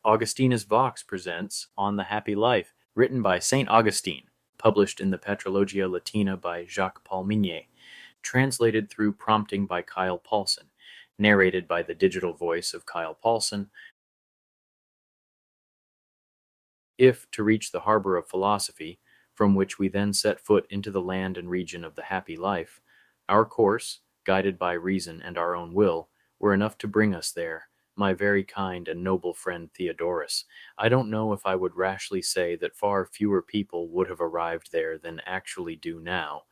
Augustinus Vox presents On the Happy Life, written by St. Augustine, published in the Patrologia Latina by Jacques Paul Mignet, translated through prompting by Kyle Paulson, narrated by the digital voice of Kyle Paulson. If, to reach the harbor of philosophy, from which we then set foot into the land and region of the happy life, our course, guided by reason and our own will, were enough to bring us there, my very kind and noble friend Theodorus, I don't know if I would rashly say that far fewer people would have arrived there than actually do now,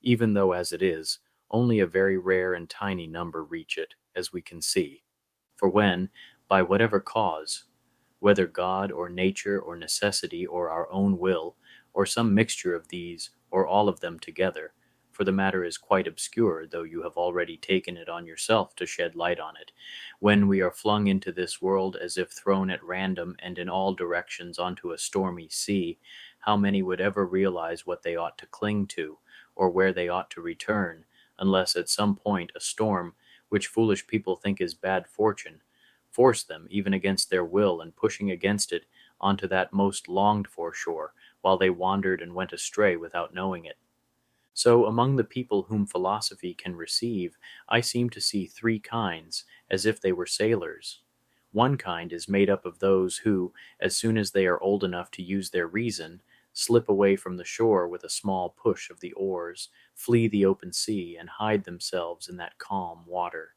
even though as it is, only a very rare and tiny number reach it, as we can see. For when, by whatever cause, whether God or nature or necessity or our own will, or some mixture of these, or all of them together, for the matter is quite obscure, though you have already taken it on yourself to shed light on it, when we are flung into this world as if thrown at random and in all directions onto a stormy sea, how many would ever realize what they ought to cling to, or where they ought to return, unless at some point a storm, which foolish people think is bad fortune, force them, even against their will and pushing against it, onto that most longed-for shore, while they wandered and went astray without knowing it. So among the people whom philosophy can receive, I seem to see three kinds, as if they were sailors. One kind is made up of those who, as soon as they are old enough to use their reason, slip away from the shore with a small push of the oars, flee the open sea, and hide themselves in that calm water.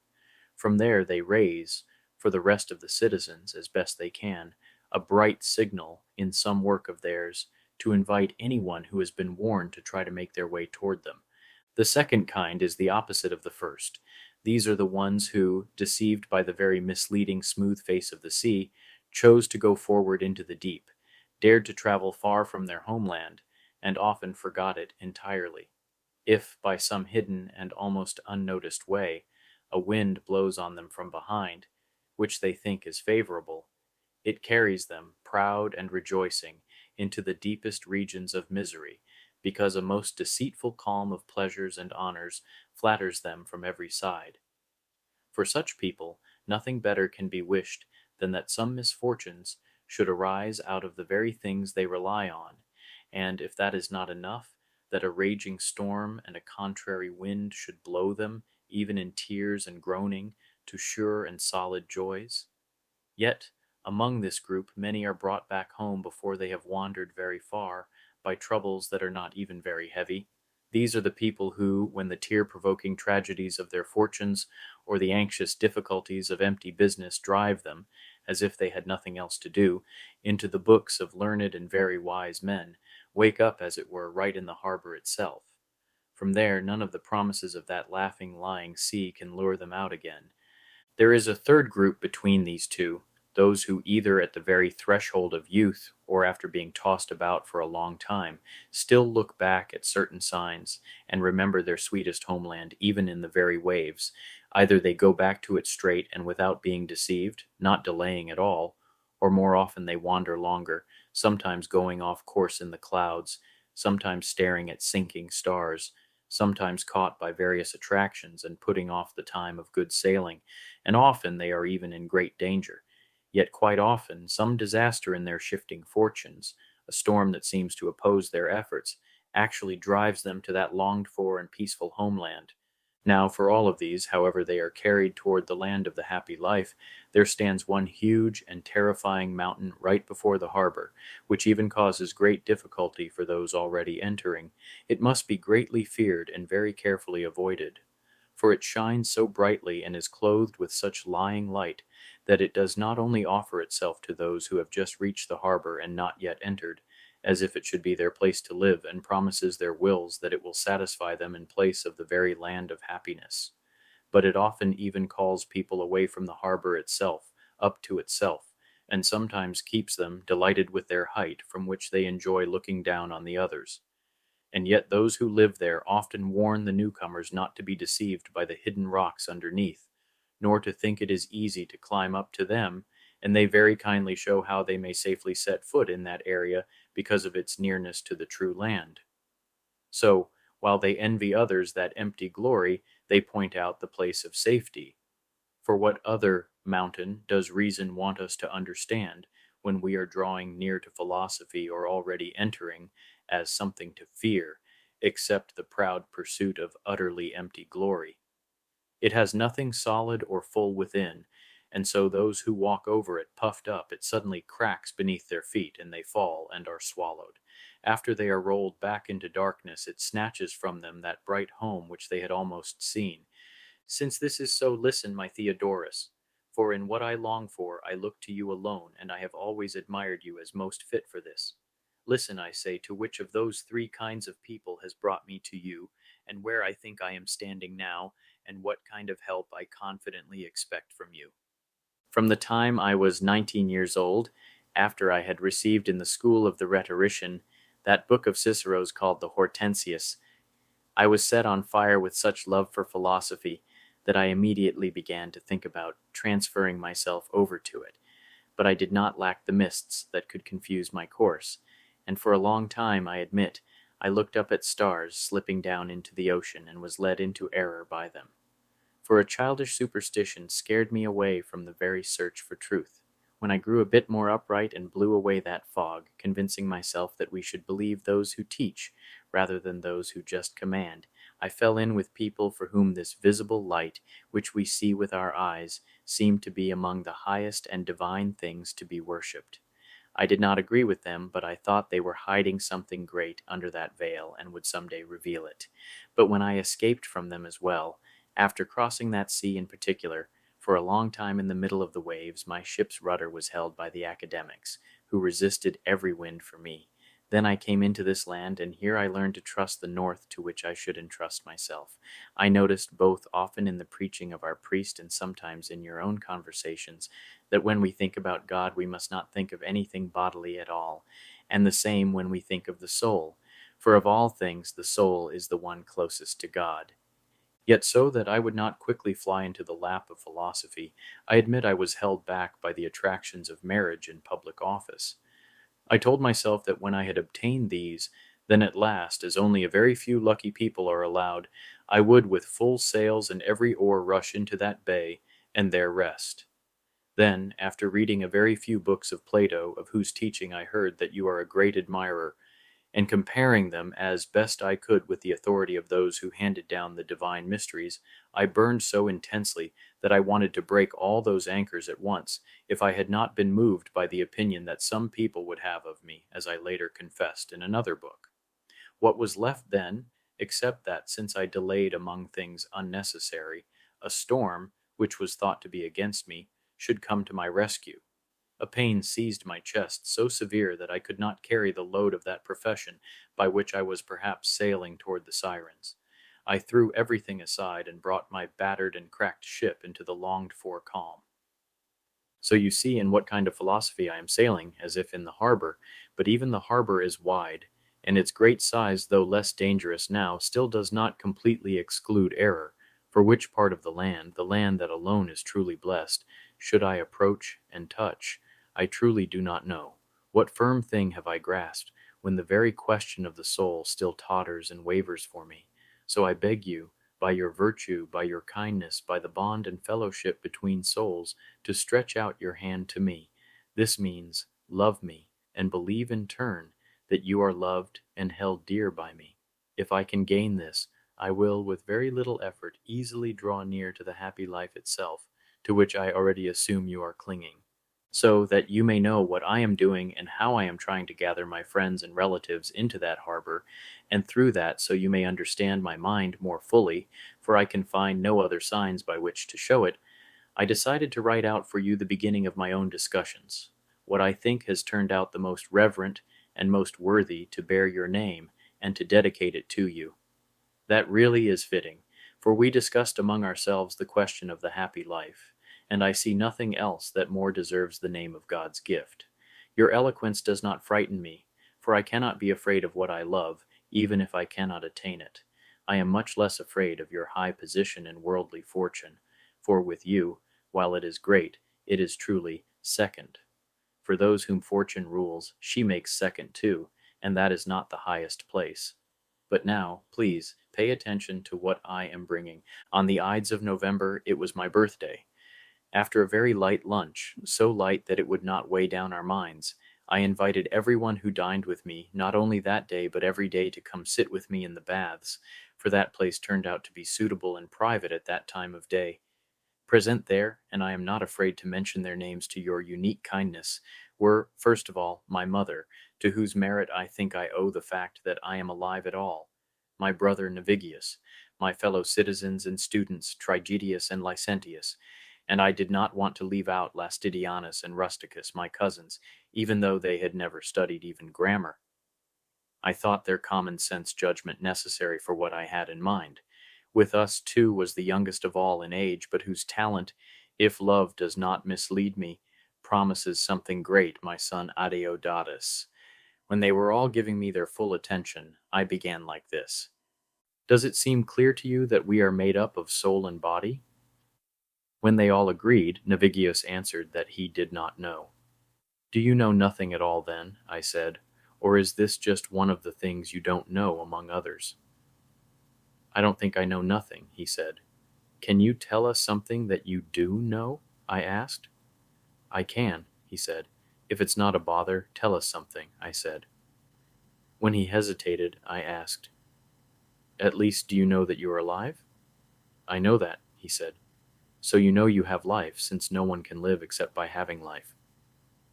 From there they raise, for the rest of the citizens, as best they can, a bright signal in some work of theirs, to invite anyone who has been warned to try to make their way toward them. The second kind is the opposite of the first. These are the ones who, deceived by the very misleading smooth face of the sea, chose to go forward into the deep, dared to travel far from their homeland, and often forgot it entirely. If, by some hidden and almost unnoticed way, a wind blows on them from behind, which they think is favorable, it carries them, proud and rejoicing, into the deepest regions of misery, because a most deceitful calm of pleasures and honors flatters them from every side. For such people, nothing better can be wished than that some misfortunes should arise out of the very things they rely on, and, if that is not enough, that a raging storm and a contrary wind should blow them, even in tears and groaning, to sure and solid joys. Yet, among this group many are brought back home before they have wandered very far, by troubles that are not even very heavy. These are the people who, when the tear-provoking tragedies of their fortunes, or the anxious difficulties of empty business drive them, as if they had nothing else to do, into the books of learned and very wise men, wake up, as it were, right in the harbor itself. From there none of the promises of that laughing, lying sea can lure them out again. There is a third group between these two, those who either at the very threshold of youth, or after being tossed about for a long time, still look back at certain signs, and remember their sweetest homeland even in the very waves. Either they go back to it straight and without being deceived, not delaying at all, or more often they wander longer, sometimes going off course in the clouds, sometimes staring at sinking stars, sometimes caught by various attractions and putting off the time of good sailing, and often they are even in great danger. Yet quite often some disaster in their shifting fortunes, a storm that seems to oppose their efforts, actually drives them to that longed-for and peaceful homeland. Now, for all of these, however they are carried toward the land of the happy life, there stands one huge and terrifying mountain right before the harbor, which even causes great difficulty for those already entering. It must be greatly feared and very carefully avoided, for it shines so brightly and is clothed with such lying light that it does not only offer itself to those who have just reached the harbor and not yet entered, as if it should be their place to live, and promises their wills that it will satisfy them in place of the very land of happiness, but it often even calls people away from the harbor itself, up to itself, and sometimes keeps them, delighted with their height, from which they enjoy looking down on the others. And yet those who live there often warn the newcomers not to be deceived by the hidden rocks underneath, nor to think it is easy to climb up to them, and they very kindly show how they may safely set foot in that area because of its nearness to the true land. So, while they envy others that empty glory, they point out the place of safety. For what other mountain does reason want us to understand, when we are drawing near to philosophy or already entering, as something to fear, except the proud pursuit of utterly empty glory. It has nothing solid or full within, and so those who walk over it puffed up, it suddenly cracks beneath their feet, and they fall and are swallowed. After they are rolled back into darkness, it snatches from them that bright home which they had almost seen. Since this is so, listen, my Theodorus, for in what I long for I look to you alone, and I have always admired you as most fit for this. Listen, I say, to which of those three kinds of people has brought me to you, and where I think I am standing now, and what kind of help I confidently expect from you. From the time I was 19 years old, after I had received in the school of the rhetorician that book of Cicero's called the Hortensius, I was set on fire with such love for philosophy that I immediately began to think about transferring myself over to it. But I did not lack the mists that could confuse my course, and for a long time, I admit, I looked up at stars slipping down into the ocean and was led into error by them. For a childish superstition scared me away from the very search for truth. When I grew a bit more upright and blew away that fog, convincing myself that we should believe those who teach rather than those who just command, I fell in with people for whom this visible light, which we see with our eyes, seemed to be among the highest and divine things to be worshipped. I did not agree with them, but I thought they were hiding something great under that veil and would someday reveal it. But when I escaped from them as well, after crossing that sea in particular, for a long time in the middle of the waves, my ship's rudder was held by the academics, who resisted every wind for me. Then I came into this land, and here I learned to trust the north to which I should entrust myself. I noticed both often in the preaching of our priest and sometimes in your own conversations that when we think about God we must not think of anything bodily at all, and the same when we think of the soul, for of all things the soul is the one closest to God. Yet so that I would not quickly fly into the lap of philosophy, I admit I was held back by the attractions of marriage and public office. I told myself that when I had obtained these, then at last, as only a very few lucky people are allowed, I would with full sails and every oar rush into that bay, and there rest. Then, after reading a very few books of Plato, of whose teaching I heard that you are a great admirer, and comparing them as best I could with the authority of those who handed down the divine mysteries, I burned so intensely that I wanted to break all those anchors at once, if I had not been moved by the opinion that some people would have of me, as I later confessed in another book. What was left then, except that, since I delayed among things unnecessary, a storm, which was thought to be against me, should come to my rescue? A pain seized my chest, so severe that I could not carry the load of that profession by which I was perhaps sailing toward the sirens. I threw everything aside and brought my battered and cracked ship into the longed-for calm. So you see in what kind of philosophy I am sailing, as if in the harbor, but even the harbor is wide, and its great size, though less dangerous now, still does not completely exclude error, for which part of the land that alone is truly blessed, should I approach and touch, I truly do not know. What firm thing have I grasped, when the very question of the soul still totters and wavers for me? So I beg you, by your virtue, by your kindness, by the bond and fellowship between souls, to stretch out your hand to me. This means, love me, and believe in turn that you are loved and held dear by me. If I can gain this, I will, with very little effort, easily draw near to the happy life itself, to which I already assume you are clinging, so that you may know what I am doing and how I am trying to gather my friends and relatives into that harbor, and through that so you may understand my mind more fully, for I can find no other signs by which to show it, I decided to write out for you the beginning of my own discussions, what I think has turned out the most reverent and most worthy to bear your name, and to dedicate it to you. That really is fitting, for we discussed among ourselves the question of the happy life, and I see nothing else that more deserves the name of God's gift. Your eloquence does not frighten me, for I cannot be afraid of what I love, even if I cannot attain it. I am much less afraid of your high position and worldly fortune, for with you, while it is great, it is truly second. For those whom fortune rules, she makes second too, and that is not the highest place. But now, please, pay attention to what I am bringing. On the Ides of November, it was my birthday, After a very light lunch, so light that it would not weigh down our minds, I invited everyone who dined with me, not only that day but every day, to come sit with me in the baths, for that place turned out to be suitable and private at that time of day. Present there, and I am not afraid to mention their names to your unique kindness, were, first of all, my mother, to whose merit I think I owe the fact that I am alive at all, my brother Navigius, my fellow citizens and students Trigetius and Licentius, and I did not want to leave out Lastidianus and Rusticus, my cousins, even though they had never studied even grammar. I thought their common sense judgment necessary for what I had in mind. With us, too, was the youngest of all in age, but whose talent, if love does not mislead me, promises something great, my son Adeodatus. When they were all giving me their full attention, I began like this. Does it seem clear to you that we are made up of soul and body? When they all agreed, Navigius answered that he did not know. Do you know nothing at all then? I said, or is this just one of the things you don't know among others? I don't think I know nothing, he said. Can you tell us something that you do know? I asked. I can, he said. If it's not a bother, tell us something, I said. When he hesitated, I asked, At least do you know that you are alive? I know that, he said. So you know you have life, since no one can live except by having life.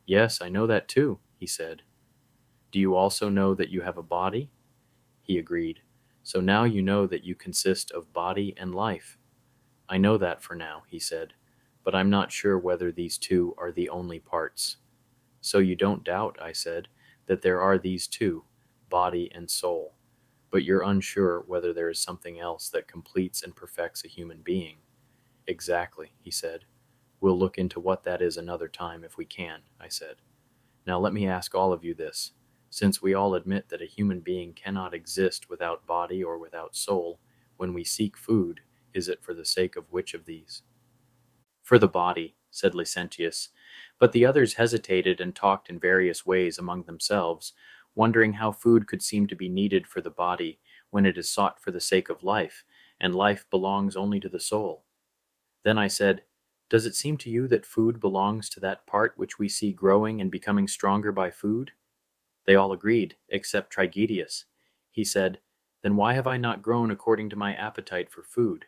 Yes, I know that too, he said. Do you also know that you have a body? He agreed. So now you know that you consist of body and life. I know that for now, he said, but I'm not sure whether these two are the only parts. So you don't doubt, I said, that there are these two, body and soul, but you're unsure whether there is something else that completes and perfects a human being. Exactly, he said. We'll look into what that is another time if we can, I said. Now let me ask all of you this. Since we all admit that a human being cannot exist without body or without soul, when we seek food, is it for the sake of which of these? For the body, said Licentius, but the others hesitated and talked in various ways among themselves, wondering how food could seem to be needed for the body when it is sought for the sake of life, and life belongs only to the soul. Then I said, Does it seem to you that food belongs to that part which we see growing and becoming stronger by food? They all agreed, except Trigetius. He said, Then why have I not grown according to my appetite for food?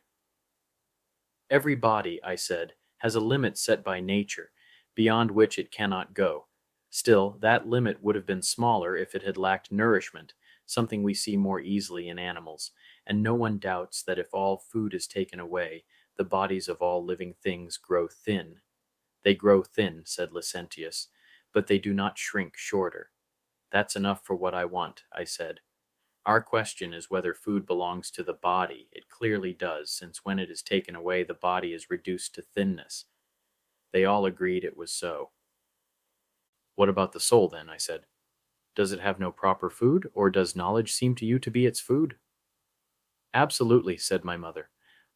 Every body, I said, has a limit set by nature, beyond which it cannot go. Still, that limit would have been smaller if it had lacked nourishment, something we see more easily in animals, and no one doubts that if all food is taken away, the bodies of all living things grow thin. They grow thin, said Licentius, but they do not shrink shorter. That's enough for what I want, I said. Our question is whether food belongs to the body. It clearly does, since when it is taken away, the body is reduced to thinness. They all agreed it was so. What about the soul, then? I said. Does it have no proper food, or does knowledge seem to you to be its food? Absolutely, said my mother.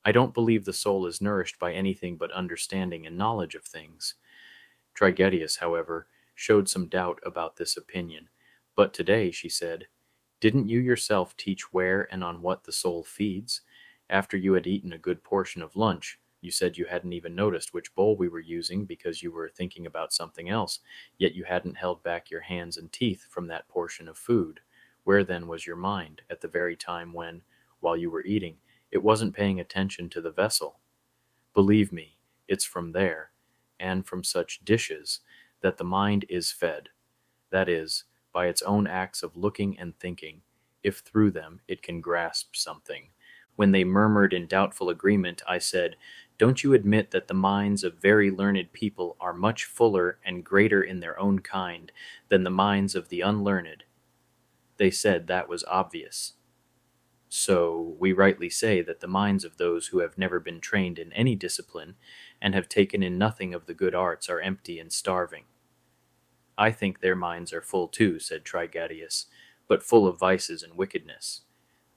I don't believe the soul is nourished by anything but understanding and knowledge of things. Trigetius, however, showed some doubt about this opinion. But today, she said, Didn't you yourself teach where and on what the soul feeds? After you had eaten a good portion of lunch, you said you hadn't even noticed which bowl we were using because you were thinking about something else, yet you hadn't held back your hands and teeth from that portion of food. Where then was your mind at the very time when, while you were eating, it wasn't paying attention to the vessel? Believe me, it's from there, and from such dishes, that the mind is fed. That is, by its own acts of looking and thinking, if through them it can grasp something. When they murmured in doubtful agreement, I said, Don't you admit that the minds of very learned people are much fuller and greater in their own kind than the minds of the unlearned? They said that was obvious. So we rightly say that the minds of those who have never been trained in any discipline and have taken in nothing of the good arts are empty and starving. I think their minds are full too, said Trigetius, but full of vices and wickedness.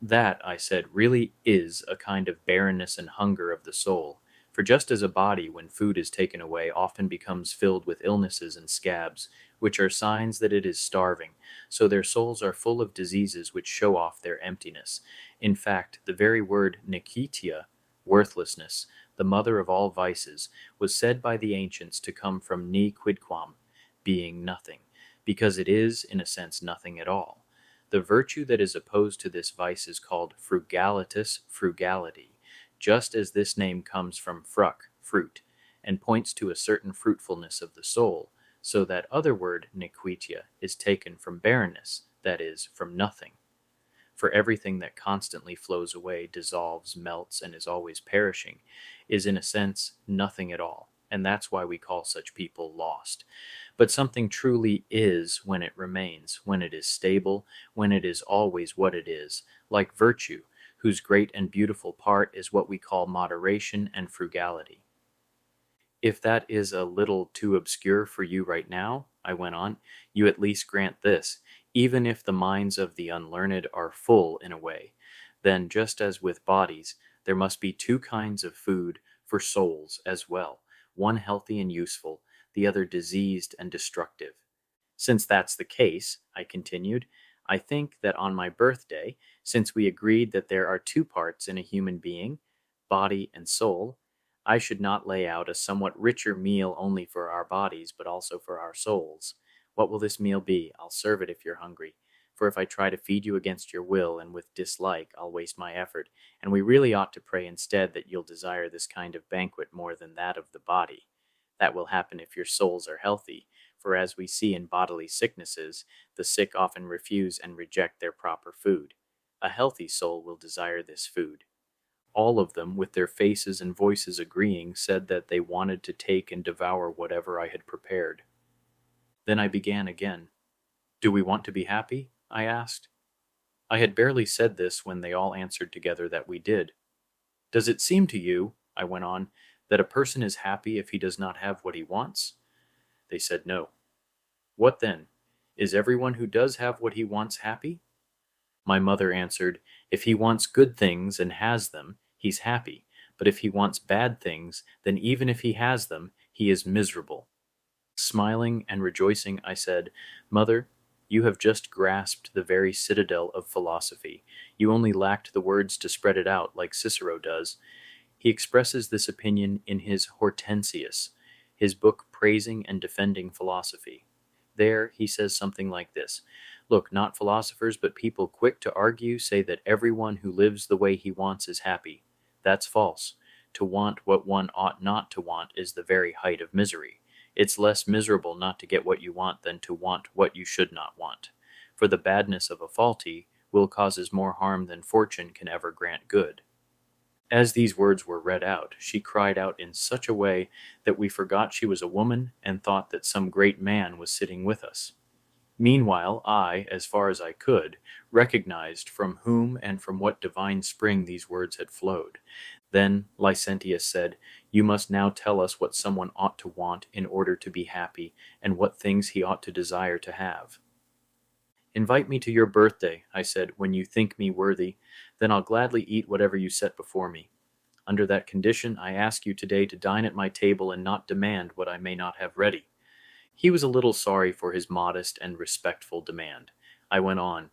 That, I said, really is a kind of barrenness and hunger of the soul, for just as a body, when food is taken away, often becomes filled with illnesses and scabs, which are signs that it is starving, so their souls are full of diseases which show off their emptiness. In fact, the very word nikitia, worthlessness, the mother of all vices, was said by the ancients to come from ni quidquam, being nothing, because it is, in a sense, nothing at all. The virtue that is opposed to this vice is called frugalitas, frugality, just as this name comes from fruc, fruit, and points to a certain fruitfulness of the soul, so that other word, nequitia, is taken from barrenness, that is, from nothing. For everything that constantly flows away, dissolves, melts, and is always perishing, is in a sense nothing at all, and that's why we call such people lost. But something truly is when it remains, when it is stable, when it is always what it is, like virtue, whose great and beautiful part is what we call moderation and frugality. If that is a little too obscure for you right now, I went on, you at least grant this, even if the minds of the unlearned are full in a way, then just as with bodies, there must be two kinds of food for souls as well, one healthy and useful, the other diseased and destructive. Since that's the case, I continued, I think that on my birthday, since we agreed that there are two parts in a human being, body and soul, I should not lay out a somewhat richer meal only for our bodies, but also for our souls. What will this meal be? I'll serve it if you're hungry. For if I try to feed you against your will and with dislike, I'll waste my effort, and we really ought to pray instead that you'll desire this kind of banquet more than that of the body. That will happen if your souls are healthy, for as we see in bodily sicknesses, the sick often refuse and reject their proper food. A healthy soul will desire this food. All of them, with their faces and voices agreeing, said that they wanted to take and devour whatever I had prepared. Then I began again. Do we want to be happy? I asked. I had barely said this when they all answered together that we did. Does it seem to you, I went on, that a person is happy if he does not have what he wants? They said no. What then? Is everyone who does have what he wants happy? My mother answered, if he wants good things and has them, he's happy, but if he wants bad things, then even if he has them, he is miserable. Smiling and rejoicing, I said, Mother, you have just grasped the very citadel of philosophy. You only lacked the words to spread it out, like Cicero does. He expresses this opinion in his Hortensius, his book praising and defending philosophy. There he says something like this, Look, not philosophers, but people quick to argue say that everyone who lives the way he wants is happy. That's false. To want what one ought not to want is the very height of misery. It's less miserable not to get what you want than to want what you should not want. For the badness of a faulty will causes more harm than fortune can ever grant good. As these words were read out, she cried out in such a way that we forgot she was a woman and thought that some great man was sitting with us. Meanwhile, I, as far as I could, recognized from whom and from what divine spring these words had flowed. Then Licentius said, You must now tell us what someone ought to want in order to be happy, and what things he ought to desire to have. Invite me to your birthday, I said, when you think me worthy. Then I'll gladly eat whatever you set before me. Under that condition, I ask you today to dine at my table and not demand what I may not have ready. He was a little sorry for his modest and respectful demand. I went on.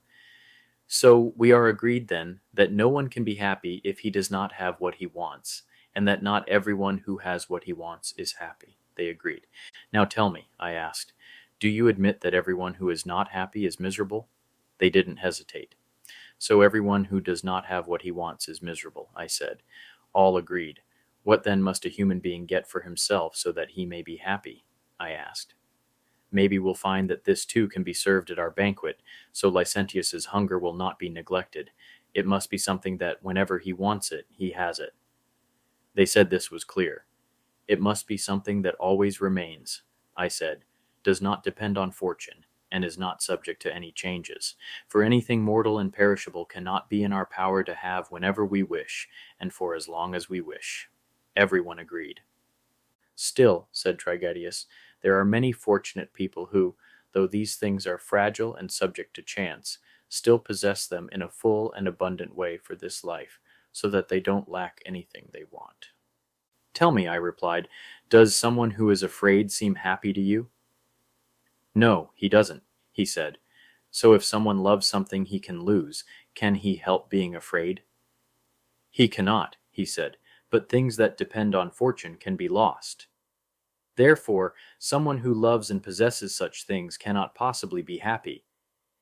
So we are agreed then that no one can be happy if he does not have what he wants, and that not everyone who has what he wants is happy. They agreed. Now tell me, I asked, do you admit that everyone who is not happy is miserable? They didn't hesitate. So everyone who does not have what he wants is miserable, I said. All agreed. What then must a human being get for himself so that he may be happy? I asked. Maybe we'll find that this too can be served at our banquet, so Licentius's hunger will not be neglected. It must be something that, whenever he wants it, he has it. They said this was clear. It must be something that always remains, I said, does not depend on fortune, and is not subject to any changes. For anything mortal and perishable cannot be in our power to have whenever we wish, and for as long as we wish. Everyone agreed. Still, said Trigetius, there are many fortunate people who, though these things are fragile and subject to chance, still possess them in a full and abundant way for this life, so that they don't lack anything they want. Tell me, I replied, does someone who is afraid seem happy to you? No, he doesn't, he said. So if someone loves something he can lose, can he help being afraid? He cannot, he said, but things that depend on fortune can be lost. Therefore, someone who loves and possesses such things cannot possibly be happy.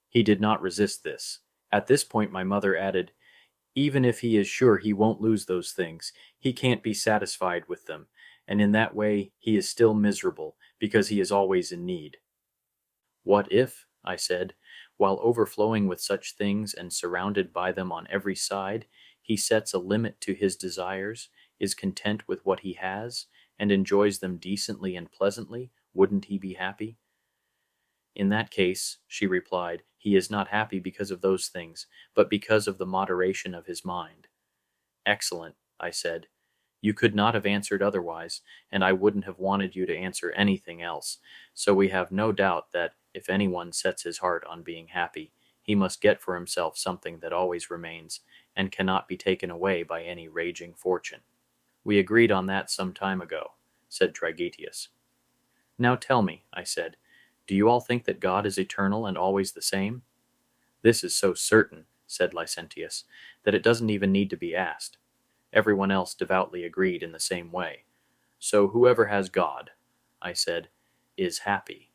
He did not resist this. At this point my mother added, even if he is sure he won't lose those things, he can't be satisfied with them, and in that way he is still miserable, because he is always in need. What if, I said, while overflowing with such things and surrounded by them on every side, he sets a limit to his desires, is content with what he has, and enjoys them decently and pleasantly? Wouldn't he be happy? In that case, she replied, he is not happy because of those things, but because of the moderation of his mind. Excellent, I said. You could not have answered otherwise, and I wouldn't have wanted you to answer anything else, so we have no doubt that if anyone sets his heart on being happy, he must get for himself something that always remains, and cannot be taken away by any raging fortune. We agreed on that some time ago, said Trigetius. Now tell me, I said, do you all think that God is eternal and always the same? This is so certain, said Licentius, that it doesn't even need to be asked. Everyone else devoutly agreed in the same way. So whoever has God, I said, is happy.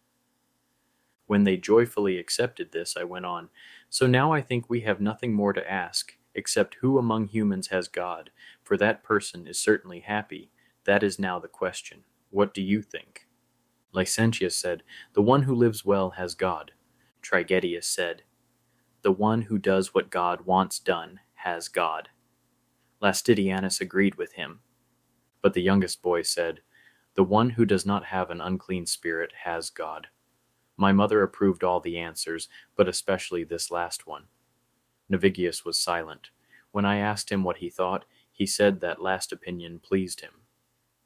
When they joyfully accepted this, I went on, so now I think we have nothing more to ask, except who among humans has God, for that person is certainly happy. That is now the question. What do you think? Licentius said, the one who lives well has God. Trigetius said, the one who does what God wants done has God. Lastidianus agreed with him. But the youngest boy said, the one who does not have an unclean spirit has God. My mother approved all the answers, but especially this last one. Navigius was silent. When I asked him what he thought, he said that last opinion pleased him.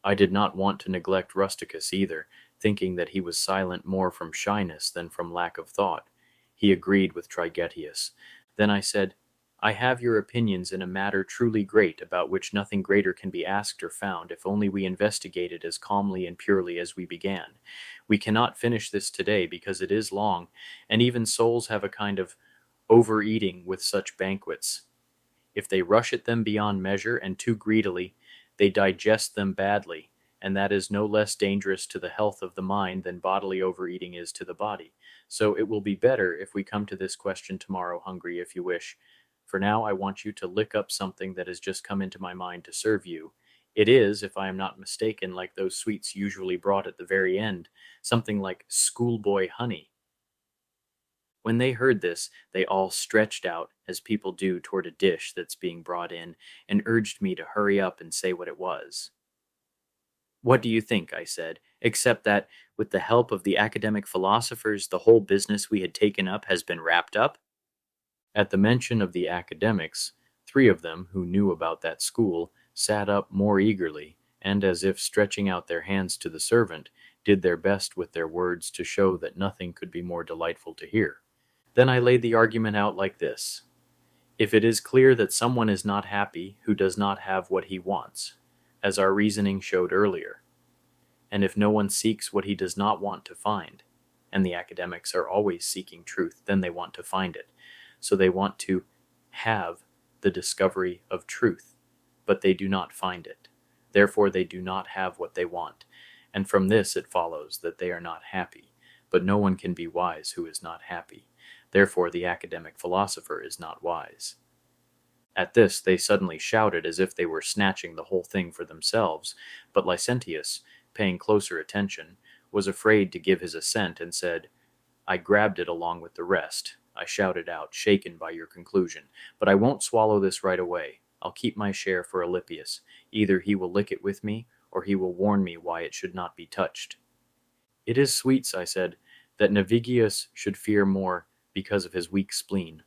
I did not want to neglect Rusticus either, thinking that he was silent more from shyness than from lack of thought. He agreed with Trigetius. Then I said, I have your opinions in a matter truly great, about which nothing greater can be asked or found, if only we investigate it as calmly and purely as we began. We cannot finish this today, because it is long, and even souls have a kind of overeating with such banquets. If they rush at them beyond measure and too greedily, they digest them badly, and that is no less dangerous to the health of the mind than bodily overeating is to the body. So it will be better if we come to this question tomorrow hungry, if you wish. For now I want you to lick up something that has just come into my mind to serve you. It is, if I am not mistaken, like those sweets usually brought at the very end, something like schoolboy honey. When they heard this, they all stretched out, as people do toward a dish that's being brought in, and urged me to hurry up and say what it was. What do you think, I said, except that, with the help of the academic philosophers, the whole business we had taken up has been wrapped up? At the mention of the academics, 3 of them, who knew about that school, sat up more eagerly, and as if stretching out their hands to the servant, did their best with their words to show that nothing could be more delightful to hear. Then I laid the argument out like this. If it is clear that someone is not happy who does not have what he wants, as our reasoning showed earlier, and if no one seeks what he does not want to find, and the academics are always seeking truth, then they want to find it. So they want to have the discovery of truth, but they do not find it. Therefore they do not have what they want, and from this it follows that they are not happy. But no one can be wise who is not happy. Therefore the academic philosopher is not wise. At this they suddenly shouted as if they were snatching the whole thing for themselves, but Licentius, paying closer attention, was afraid to give his assent and said, I grabbed it along with the rest. I shouted out, shaken by your conclusion, but I won't swallow this right away. I'll keep my share for Alypius. Either he will lick it with me, or he will warn me why it should not be touched. It is sweets, I said, that Navigius should fear more because of his weak spleen.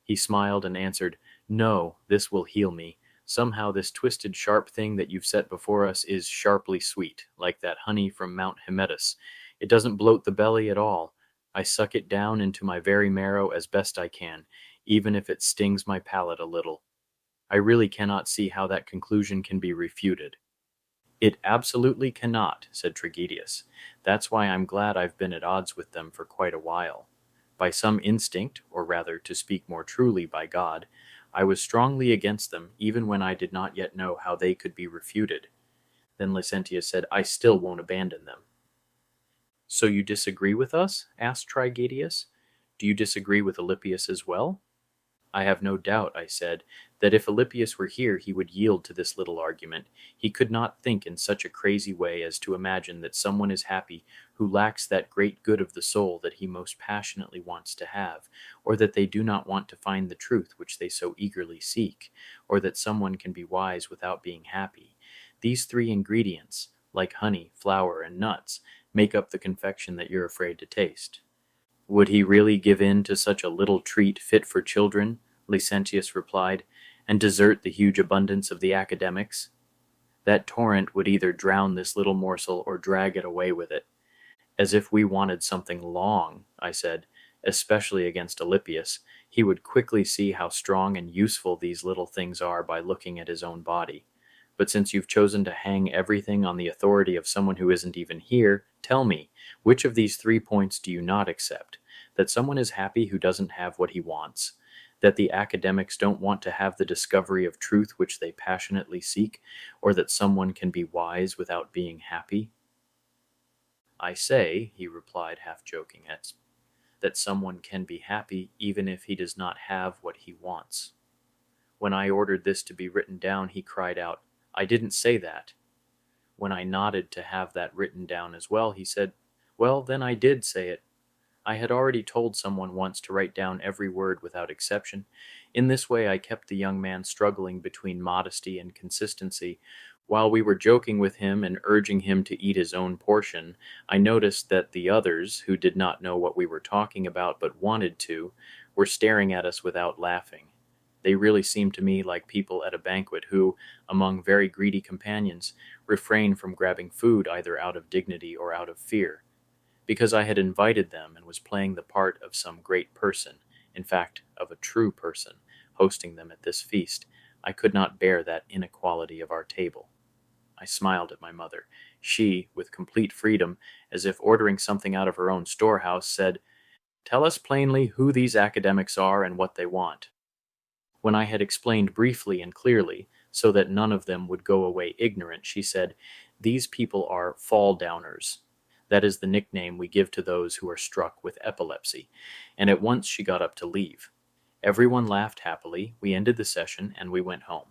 He smiled and answered, No, this will heal me. Somehow this twisted sharp thing that you've set before us is sharply sweet, like that honey from Mount Hymettus. It doesn't bloat the belly at all. I suck it down into my very marrow as best I can, even if it stings my palate a little. I really cannot see how that conclusion can be refuted. It absolutely cannot, said Trigetius. That's why I'm glad I've been at odds with them for quite a while. By some instinct, or rather, to speak more truly, by God, I was strongly against them, even when I did not yet know how they could be refuted. Then Licentius said, I still won't abandon them. So you disagree with us? Asked Trigetius. Do you disagree with Alypius as well? I have no doubt, I said, that if Alypius were here he would yield to this little argument. He could not think in such a crazy way as to imagine that someone is happy who lacks that great good of the soul that he most passionately wants to have, or that they do not want to find the truth which they so eagerly seek, or that someone can be wise without being happy. These three ingredients, like honey, flour, and nuts, make up the confection that you're afraid to taste. Would he really give in to such a little treat fit for children, Licentius replied, and desert the huge abundance of the academics? That torrent would either drown this little morsel or drag it away with it. As if we wanted something long, I said, especially against Alypius. He would quickly see how strong and useful these little things are by looking at his own body. But since you've chosen to hang everything on the authority of someone who isn't even here, tell me, which of these 3 points do you not accept? That someone is happy who doesn't have what he wants, that the academics don't want to have the discovery of truth which they passionately seek, or that someone can be wise without being happy? I say, he replied, half joking, that someone can be happy even if he does not have what he wants. When I ordered this to be written down, he cried out, I didn't say that. When I nodded to have that written down as well, he said, well, then I did say it. I had already told someone once to write down every word without exception. In this way I kept the young man struggling between modesty and consistency. While we were joking with him and urging him to eat his own portion, I noticed that the others, who did not know what we were talking about but wanted to, were staring at us without laughing. They really seemed to me like people at a banquet who, among very greedy companions, refrain from grabbing food either out of dignity or out of fear. Because I had invited them and was playing the part of some great person, in fact, of a true person, hosting them at this feast, I could not bear that inequality of our table. I smiled at my mother. She, with complete freedom, as if ordering something out of her own storehouse, said, Tell us plainly who these academics are and what they want. When I had explained briefly and clearly, so that none of them would go away ignorant, she said, These people are fall-downers. That is the nickname we give to those who are struck with epilepsy, and at once she got up to leave. Everyone laughed happily, we ended the session, and we went home.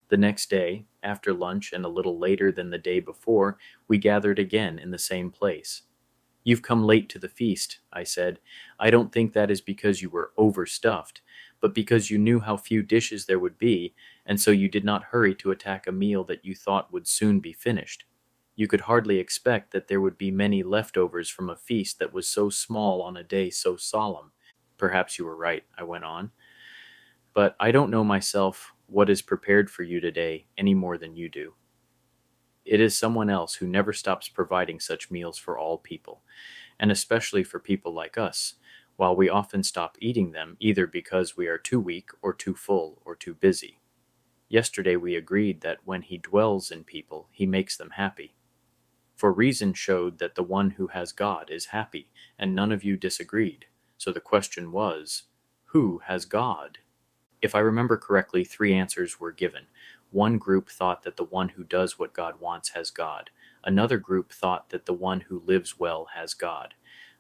The next day, after lunch and a little later than the day before, we gathered again in the same place. You've come late to the feast, I said. I don't think that is because you were overstuffed, but because you knew how few dishes there would be, and so you did not hurry to attack a meal that you thought would soon be finished. You could hardly expect that there would be many leftovers from a feast that was so small on a day so solemn. Perhaps you were right, I went on. But I don't know myself what is prepared for you today any more than you do. It is someone else who never stops providing such meals for all people, and especially for people like us, while we often stop eating them either because we are too weak or too full or too busy. Yesterday we agreed that when he dwells in people, he makes them happy. For reason showed that the one who has God is happy, and none of you disagreed. So the question was, who has God? If I remember correctly, 3 answers were given. One group thought that the one who does what God wants has God. Another group thought that the one who lives well has God.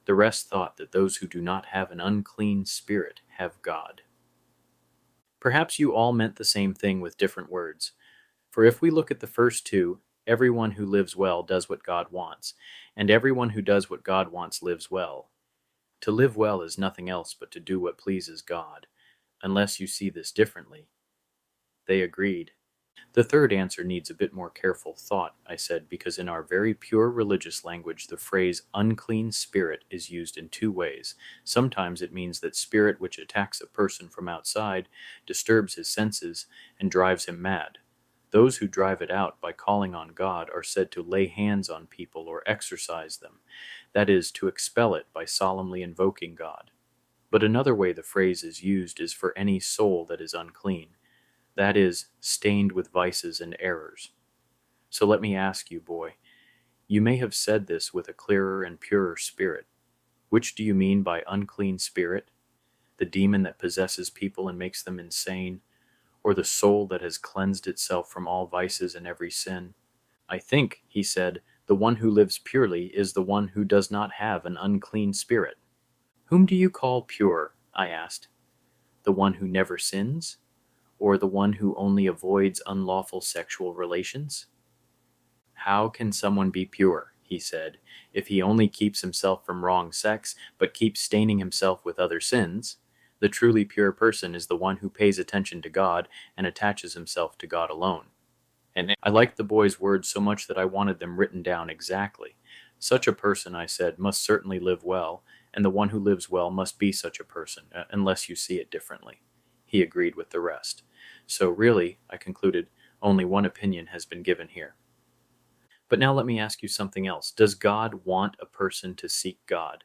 The rest thought that those who do not have an unclean spirit have God. Perhaps you all meant the same thing with different words. For if we look at the first 2, everyone who lives well does what God wants, and everyone who does what God wants lives well. To live well is nothing else but to do what pleases God, unless you see this differently. They agreed. The third answer needs a bit more careful thought, I said, because in our very pure religious language the phrase unclean spirit is used in 2 ways. Sometimes it means that spirit which attacks a person from outside, disturbs his senses, and drives him mad. Those who drive it out by calling on God are said to lay hands on people or exorcise them, that is, to expel it by solemnly invoking God. But another way the phrase is used is for any soul that is unclean, that is, stained with vices and errors. So let me ask you, boy, you may have said this with a clearer and purer spirit. Which do you mean by unclean spirit? The demon that possesses people and makes them insane, or the soul that has cleansed itself from all vices and every sin? I think, he said, the one who lives purely is the one who does not have an unclean spirit. Whom do you call pure? I asked. The one who never sins? Or the one who only avoids unlawful sexual relations? How can someone be pure, he said, if he only keeps himself from wrong sex, but keeps staining himself with other sins? The truly pure person is the one who pays attention to God and attaches himself to God alone. And I liked the boy's words so much that I wanted them written down exactly. Such a person, I said, must certainly live well, and the one who lives well must be such a person, unless you see it differently. He agreed with the rest. So really, I concluded, only one opinion has been given here. But now let me ask you something else. Does God want a person to seek God?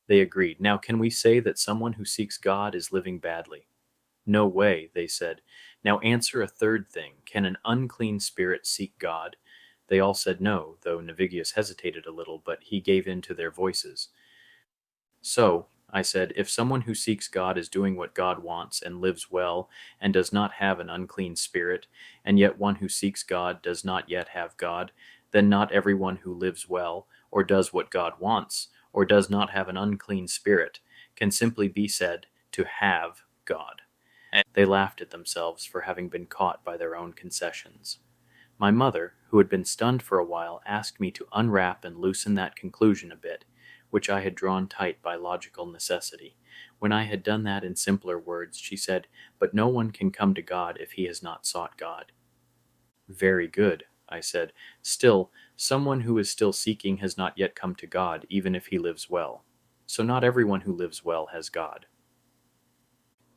They agreed. Now, can we say that someone who seeks God is living badly? No way, they said. Now answer a third thing. Can an unclean spirit seek God? They all said no, though Navigius hesitated a little, but he gave in to their voices. So, I said, if someone who seeks God is doing what God wants and lives well and does not have an unclean spirit, and yet one who seeks God does not yet have God, then not everyone who lives well, or does what God wants, or does not have an unclean spirit, can simply be said to have God. And they laughed at themselves for having been caught by their own concessions. My mother, who had been stunned for a while, asked me to unwrap and loosen that conclusion a bit, which I had drawn tight by logical necessity. When I had done that in simpler words, she said, "But no one can come to God if he has not sought God." Very good, I said. Still, someone who is still seeking has not yet come to God, even if he lives well. So not everyone who lives well has God.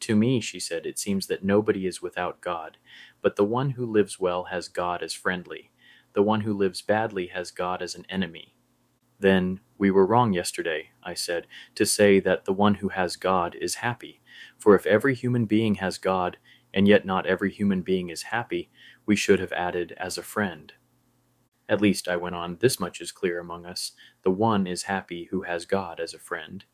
To me, she said, it seems that nobody is without God, but the one who lives well has God as friendly. The one who lives badly has God as an enemy. Then we were wrong yesterday, I said, to say that the one who has God is happy. For if every human being has God, and yet not every human being is happy, we should have added as a friend. At least, I went on, this much is clear among us. The one is happy who has God as a friend.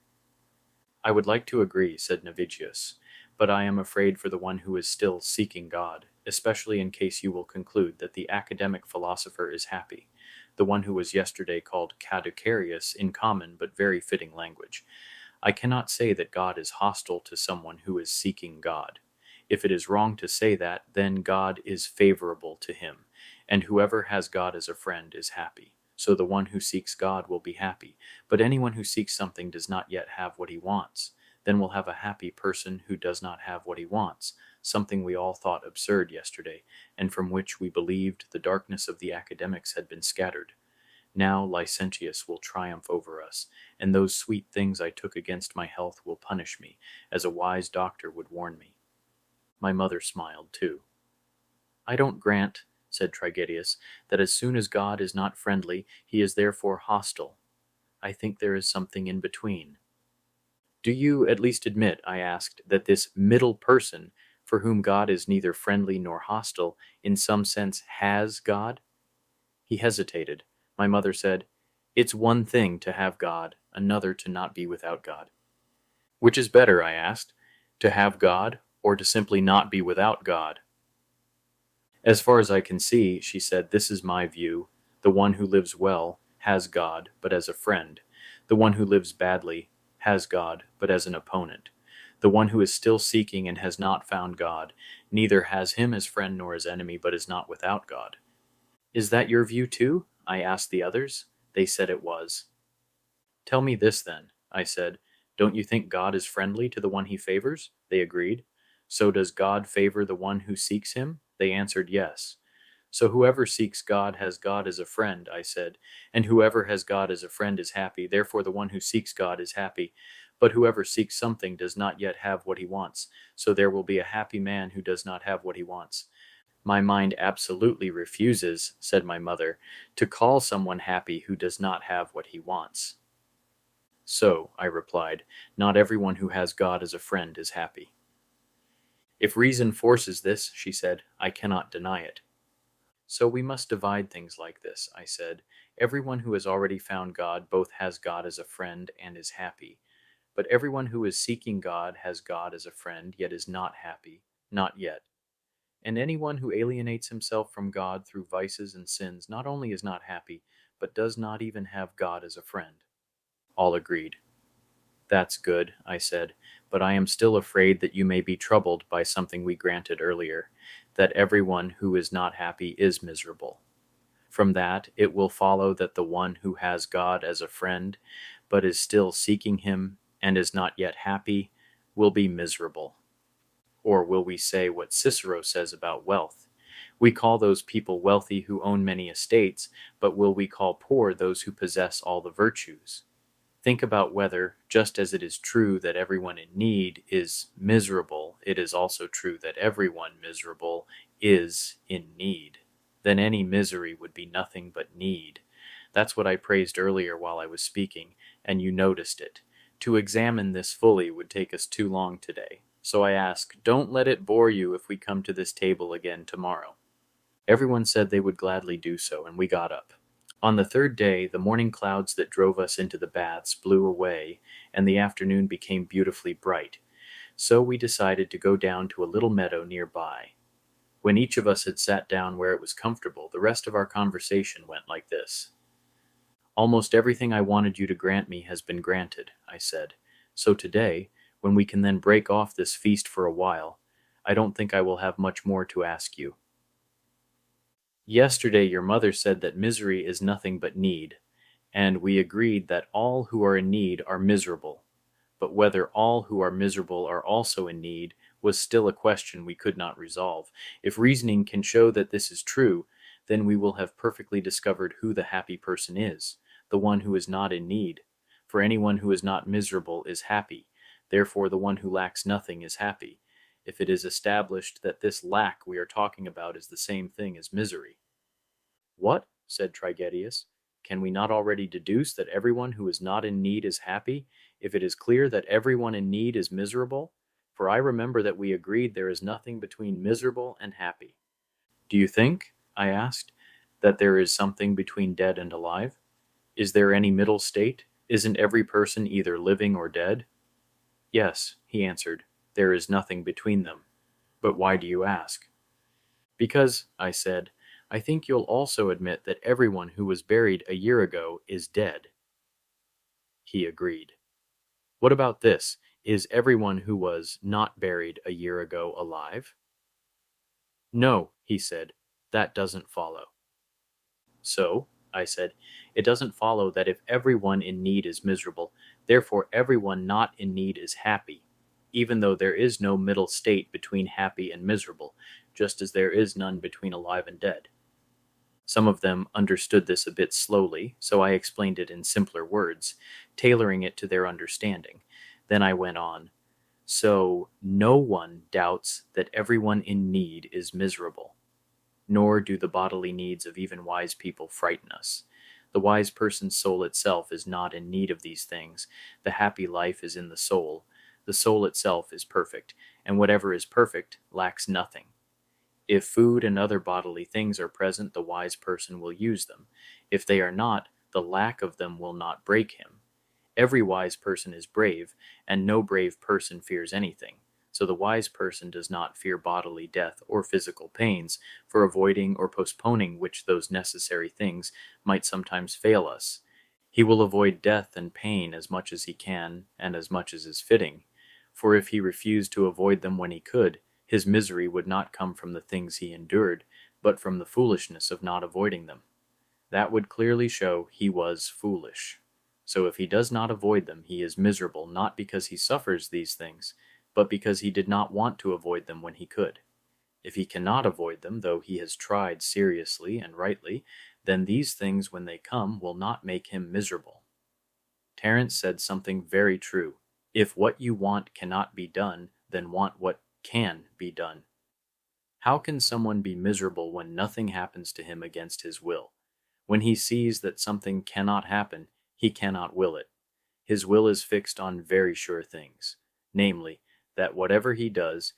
I would like to agree, said Navigius, but I am afraid for the one who is still seeking God, especially in case you will conclude that the academic philosopher is happy, the one who was yesterday called caducarius in common but very fitting language. I cannot say that God is hostile to someone who is seeking God. If it is wrong to say that, then God is favorable to him, and whoever has God as a friend is happy. So the one who seeks God will be happy, but anyone who seeks something does not yet have what he wants. Then we'll have a happy person who does not have what he wants, something we all thought absurd yesterday, and from which we believed the darkness of the academics had been scattered. Now Licentius will triumph over us, and those sweet things I took against my health will punish me, as a wise doctor would warn me. My mother smiled too. I don't grant, said Trigetius, that as soon as God is not friendly, he is therefore hostile. I think there is something in between. Do you at least admit, I asked, that this middle person, for whom God is neither friendly nor hostile, in some sense has God? He hesitated. My mother said, It's one thing to have God, another to not be without God. Which is better, I asked, to have God, or to simply not be without God? As far as I can see, she said, this is my view. The one who lives well has God, but as a friend. The one who lives badly has God, but as an opponent. The one who is still seeking and has not found God neither has him as friend nor as enemy, but is not without God. Is that your view too? I asked the others. They said it was. Tell me this then, I said. Don't you think God is friendly to the one he favors? They agreed. So does God favor the one who seeks him? They answered yes. So whoever seeks God has God as a friend, I said, and whoever has God as a friend is happy. Therefore the one who seeks God is happy. But whoever seeks something does not yet have what he wants. So there will be a happy man who does not have what he wants. My mind absolutely refuses, said my mother, to call someone happy who does not have what he wants. So, I replied, not everyone who has God as a friend is happy. If reason forces this, she said, I cannot deny it. So we must divide things like this, I said. Everyone who has already found God both has God as a friend and is happy. But everyone who is seeking God has God as a friend, yet is not happy, not yet. And anyone who alienates himself from God through vices and sins not only is not happy, but does not even have God as a friend. All agreed. That's good, I said, but I am still afraid that you may be troubled by something we granted earlier, that everyone who is not happy is miserable. From that, it will follow that the one who has God as a friend, but is still seeking him and is not yet happy, will be miserable. Or will we say what Cicero says about wealth? We call those people wealthy who own many estates, but will we call poor those who possess all the virtues? Think about whether, just as it is true that everyone in need is miserable, it is also true that everyone miserable is in need. Then any misery would be nothing but need. That's what I praised earlier while I was speaking, and you noticed it. To examine this fully would take us too long today. So I ask, don't let it bore you if we come to this table again tomorrow. Everyone said they would gladly do so, and we got up. On the third day, the morning clouds that drove us into the baths blew away, and the afternoon became beautifully bright. So we decided to go down to a little meadow nearby. When each of us had sat down where it was comfortable, the rest of our conversation went like this. Almost everything I wanted you to grant me has been granted, I said. So today, when we can then break off this feast for a while, I don't think I will have much more to ask you. Yesterday your mother said that misery is nothing but need, and we agreed that all who are in need are miserable. But whether all who are miserable are also in need was still a question we could not resolve. If reasoning can show that this is true, then we will have perfectly discovered who the happy person is, the one who is not in need. For anyone who is not miserable is happy. Therefore the one who lacks nothing is happy, if it is established that this lack we are talking about is the same thing as misery. What? Said Trigetius. Can we not already deduce that everyone who is not in need is happy, if it is clear that everyone in need is miserable? For I remember that we agreed there is nothing between miserable and happy. Do you think, I asked, that there is something between dead and alive? Is there any middle state? Isn't every person either living or dead? Yes, he answered, there is nothing between them. But why do you ask? Because, I said, I think you'll also admit that everyone who was buried a year ago is dead. He agreed. What about this? Is everyone who was not buried a year ago alive? No, he said, that doesn't follow. So, I said, it doesn't follow that if everyone in need is miserable, therefore everyone not in need is happy, even though there is no middle state between happy and miserable, just as there is none between alive and dead. Some of them understood this a bit slowly, so I explained it in simpler words, tailoring it to their understanding. Then I went on. So no one doubts that everyone in need is miserable, nor do the bodily needs of even wise people frighten us. The wise person's soul itself is not in need of these things. The happy life is in the soul. The soul itself is perfect, and whatever is perfect lacks nothing. If food and other bodily things are present, the wise person will use them. If they are not, the lack of them will not break him. Every wise person is brave, and no brave person fears anything. So the wise person does not fear bodily death or physical pains, for avoiding or postponing which those necessary things might sometimes fail us. He will avoid death and pain as much as he can, and as much as is fitting. For if he refused to avoid them when he could, his misery would not come from the things he endured, but from the foolishness of not avoiding them. That would clearly show he was foolish. So if he does not avoid them, he is miserable not because he suffers these things, but because he did not want to avoid them when he could. If he cannot avoid them, though he has tried seriously and rightly, then these things when they come will not make him miserable. Terence said something very true. If what you want cannot be done, then want what can be done. How can someone be miserable when nothing happens to him against his will? When he sees that something cannot happen, he cannot will it. His will is fixed on very sure things, namely, that whatever he does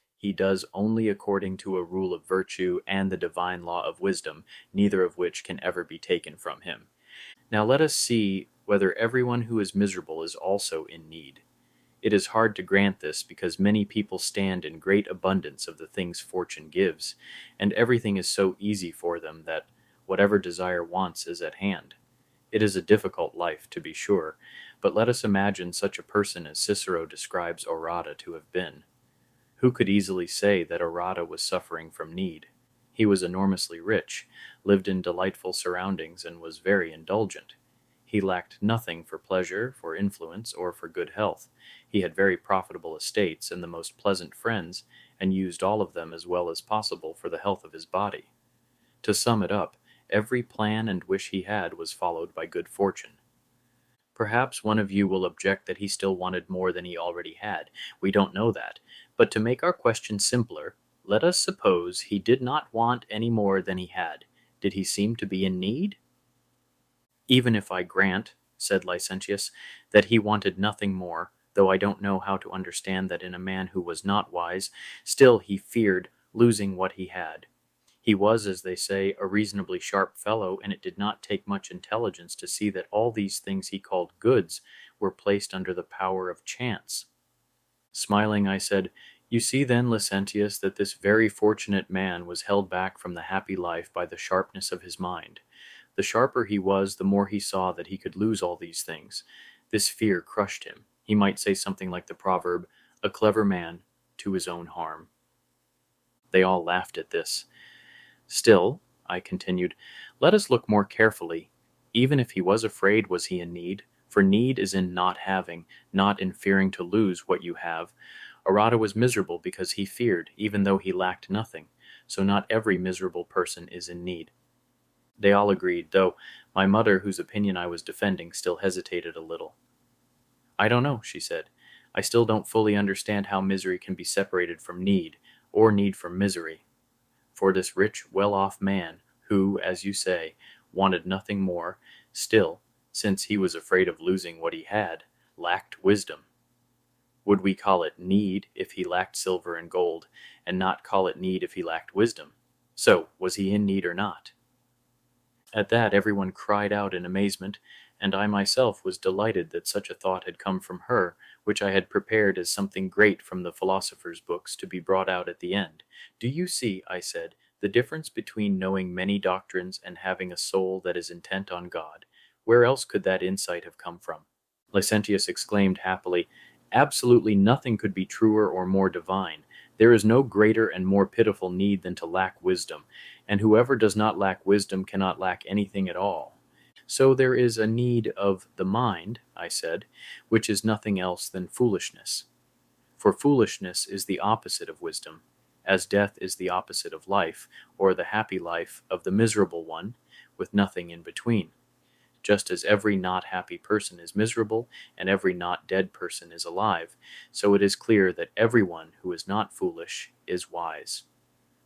only according to a rule of virtue and the divine law of wisdom, neither of which can ever be taken from him. Now let us see whether everyone who is miserable is also in need. It is hard to grant this because many people stand in great abundance of the things fortune gives, and everything is so easy for them that whatever desire wants is at hand. It is a difficult life, to be sure, but let us imagine such a person as Cicero describes Orada to have been. Who could easily say that Orada was suffering from need? He was enormously rich, lived in delightful surroundings, and was very indulgent. He lacked nothing for pleasure, for influence, or for good health. He had very profitable estates and the most pleasant friends, and used all of them as well as possible for the health of his body. To sum it up, every plan and wish he had was followed by good fortune. Perhaps one of you will object that he still wanted more than he already had. We don't know that. But to make our question simpler, let us suppose he did not want any more than he had. Did he seem to be in need? Even if I grant, said Licentius, that he wanted nothing more, though I don't know how to understand that in a man who was not wise, still he feared losing what he had. He was, as they say, a reasonably sharp fellow, and it did not take much intelligence to see that all these things he called goods were placed under the power of chance. Smiling, I said, "You see then, Licentius, that this very fortunate man was held back from the happy life by the sharpness of his mind. The sharper he was, the more he saw that he could lose all these things. This fear crushed him. He might say something like the proverb, 'A clever man to his own harm.'" They all laughed at this. "Still," I continued, "let us look more carefully. Even if he was afraid, was he in need? For need is in not having, not in fearing to lose what you have. Orada was miserable because he feared, even though he lacked nothing. So not every miserable person is in need." They all agreed, though my mother, whose opinion I was defending, still hesitated a little. "I don't know," she said. "I still don't fully understand how misery can be separated from need, or need from misery. For this rich, well-off man, who, as you say, wanted nothing more, still, since he was afraid of losing what he had, lacked wisdom. Would we call it need if he lacked silver and gold, and not call it need if he lacked wisdom? So, was he in need or not?" At that everyone cried out in amazement, and I myself was delighted that such a thought had come from her, which I had prepared as something great from the philosophers' books to be brought out at the end. "Do you see," I said, "the difference between knowing many doctrines and having a soul that is intent on God? Where else could that insight have come from?" Licentius exclaimed happily, "Absolutely nothing could be truer or more divine. There is no greater and more pitiful need than to lack wisdom, and whoever does not lack wisdom cannot lack anything at all." "So there is a need of the mind," I said, "which is nothing else than foolishness. For foolishness is the opposite of wisdom, as death is the opposite of life, or the happy life of the miserable one, with nothing in between. Just as every not happy person is miserable, and every not dead person is alive, so it is clear that everyone who is not foolish is wise."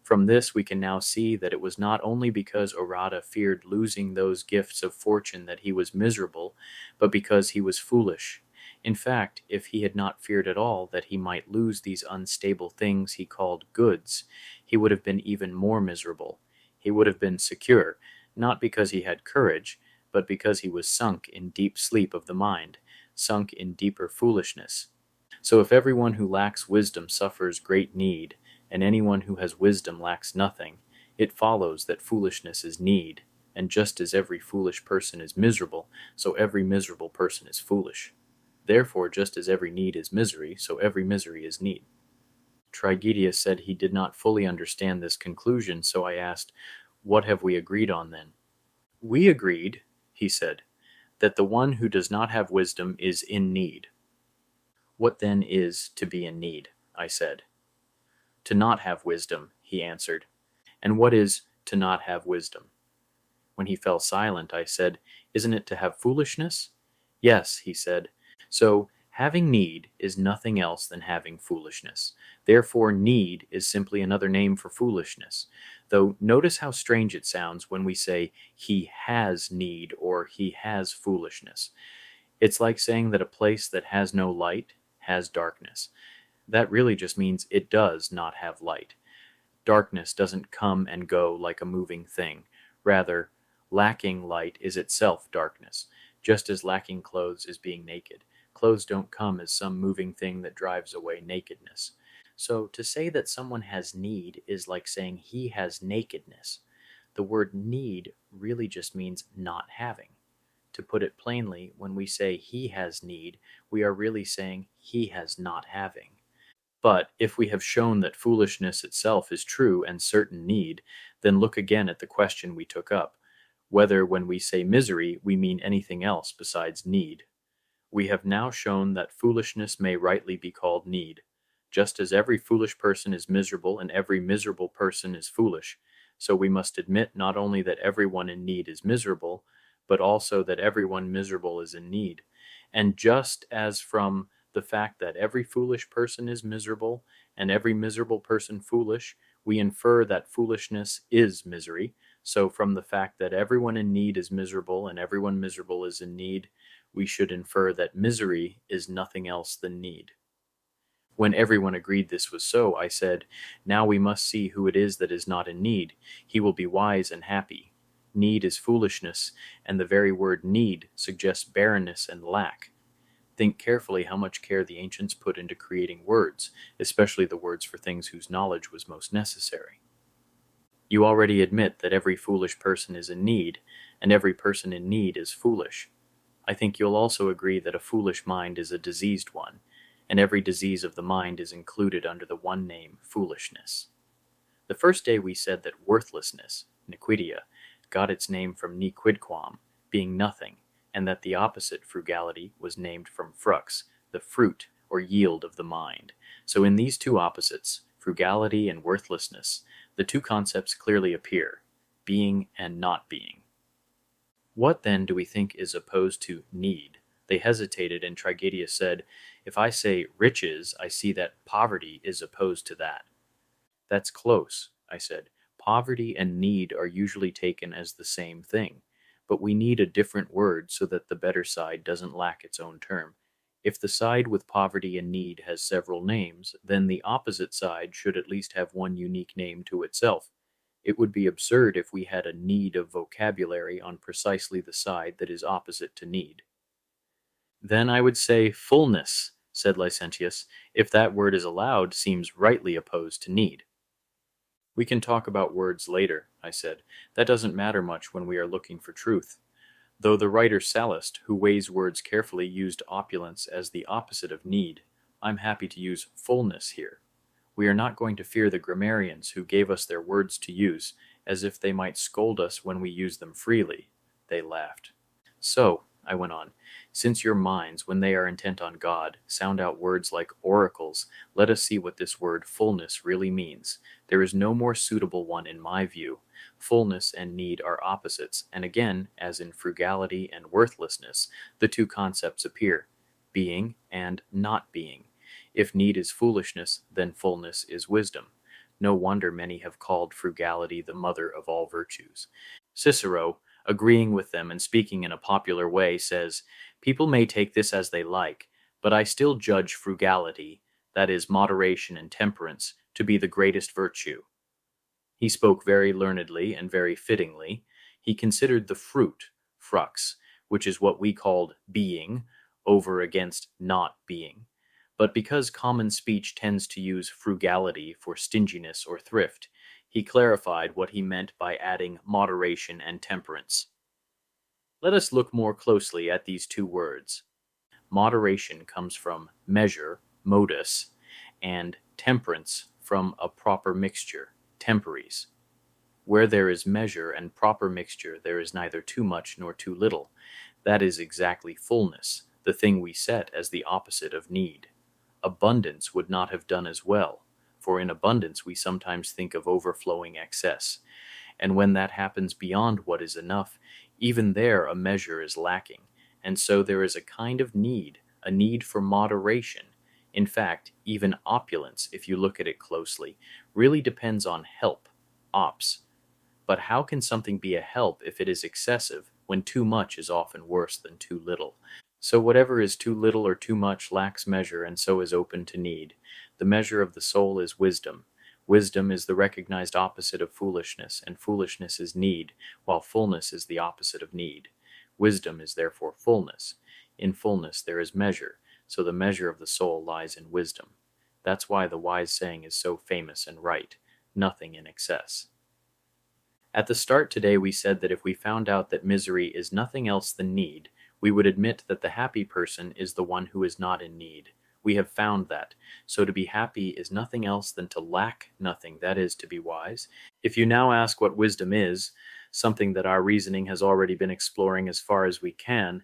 From this we can now see that it was not only because Orada feared losing those gifts of fortune that he was miserable, but because he was foolish. In fact, if he had not feared at all that he might lose these unstable things he called goods, he would have been even more miserable. He would have been secure, not because he had courage, but because he was sunk in deep sleep of the mind, sunk in deeper foolishness. So if everyone who lacks wisdom suffers great need, and anyone who has wisdom lacks nothing, it follows that foolishness is need, and just as every foolish person is miserable, so every miserable person is foolish. Therefore, just as every need is misery, so every misery is need. Trigetius said he did not fully understand this conclusion, so I asked, "What have we agreed on then?" "We agreed," he said, "that the one who does not have wisdom is in need." "What then is to be in need?" I said. "To not have wisdom," he answered. "And what is to not have wisdom?" When he fell silent, I said, "Isn't it to have foolishness?" "Yes," he said. "So, having need is nothing else than having foolishness. Therefore, need is simply another name for foolishness. Though notice how strange it sounds when we say, 'he has need' or 'he has foolishness.' It's like saying that a place that has no light has darkness. That really just means it does not have light. Darkness doesn't come and go like a moving thing. Rather, lacking light is itself darkness, just as lacking clothes is being naked. Clothes don't come as some moving thing that drives away nakedness. So to say that someone has need is like saying he has nakedness. The word need really just means not having. To put it plainly, when we say he has need, we are really saying he has not having. But if we have shown that foolishness itself is true and certain need, then look again at the question we took up, whether when we say misery we mean anything else besides need. We have now shown that foolishness may rightly be called need. Just as every foolish person is miserable and every miserable person is foolish, so we must admit not only that everyone in need is miserable, but also that everyone miserable is in need. And just as from the fact that every foolish person is miserable and every miserable person foolish, we infer that foolishness is misery, so from the fact that everyone in need is miserable and everyone miserable is in need, we should infer that misery is nothing else than need. When everyone agreed this was so, I said, "Now we must see who it is that is not in need. He will be wise and happy. Need is foolishness, and the very word need suggests barrenness and lack." Think carefully how much care the ancients put into creating words, especially the words for things whose knowledge was most necessary. You already admit that every foolish person is in need, and every person in need is foolish. I think you'll also agree that a foolish mind is a diseased one, and every disease of the mind is included under the one name, foolishness. The first day we said that worthlessness, nequidia, got its name from ne quidquam, being nothing, and that the opposite, frugality, was named from frux, the fruit or yield of the mind. So in these two opposites, frugality and worthlessness, the two concepts clearly appear, being and not being. What then do we think is opposed to need? They hesitated, and Trigetius said, "If I say riches, I see that poverty is opposed to that." "That's close," I said. "Poverty and need are usually taken as the same thing, but we need a different word so that the better side doesn't lack its own term. If the side with poverty and need has several names, then the opposite side should at least have one unique name to itself. It would be absurd if we had a need of vocabulary on precisely the side that is opposite to need." "Then I would say fullness," said Licentius, "if that word is allowed, seems rightly opposed to need." "We can talk about words later," I said. "That doesn't matter much when we are looking for truth." Though the writer Sallust, who weighs words carefully, used opulence as the opposite of need, I'm happy to use fullness here. We are not going to fear the grammarians who gave us their words to use, as if they might scold us when we use them freely. They laughed. "So," I went on, "since your minds, when they are intent on God, sound out words like oracles, let us see what this word fullness really means. There is no more suitable one in my view. Fullness and need are opposites, and again, as in frugality and worthlessness, the two concepts appear, being and not being. If need is foolishness, then fullness is wisdom. No wonder many have called frugality the mother of all virtues. Cicero, agreeing with them and speaking in a popular way, says, "People may take this as they like, but I still judge frugality, that is, moderation and temperance, to be the greatest virtue." He spoke very learnedly and very fittingly. He considered the fruit, frux, which is what we called being, over against not being. But because common speech tends to use frugality for stinginess or thrift, he clarified what he meant by adding moderation and temperance. Let us look more closely at these two words. Moderation comes from measure, modus, and temperance from a proper mixture, temperies. Where there is measure and proper mixture, there is neither too much nor too little. That is exactly fullness, the thing we set as the opposite of need. Abundance would not have done as well, for in abundance we sometimes think of overflowing excess, and when that happens beyond what is enough, even there a measure is lacking, and so there is a kind of need, a need for moderation. In fact, even opulence, if you look at it closely, really depends on help, ops. But how can something be a help if it is excessive, when too much is often worse than too little? So whatever is too little or too much lacks measure, and so is open to need. The measure of the soul is wisdom. Wisdom is the recognized opposite of foolishness, and foolishness is need, while fullness is the opposite of need. Wisdom is therefore fullness. In fullness there is measure, so the measure of the soul lies in wisdom. That's why the wise saying is so famous and right, nothing in excess. At the start today, we said that if we found out that misery is nothing else than need, we would admit that the happy person is the one who is not in need. We have found that. So to be happy is nothing else than to lack nothing, that is, to be wise. If you now ask what wisdom is, something that our reasoning has already been exploring as far as we can,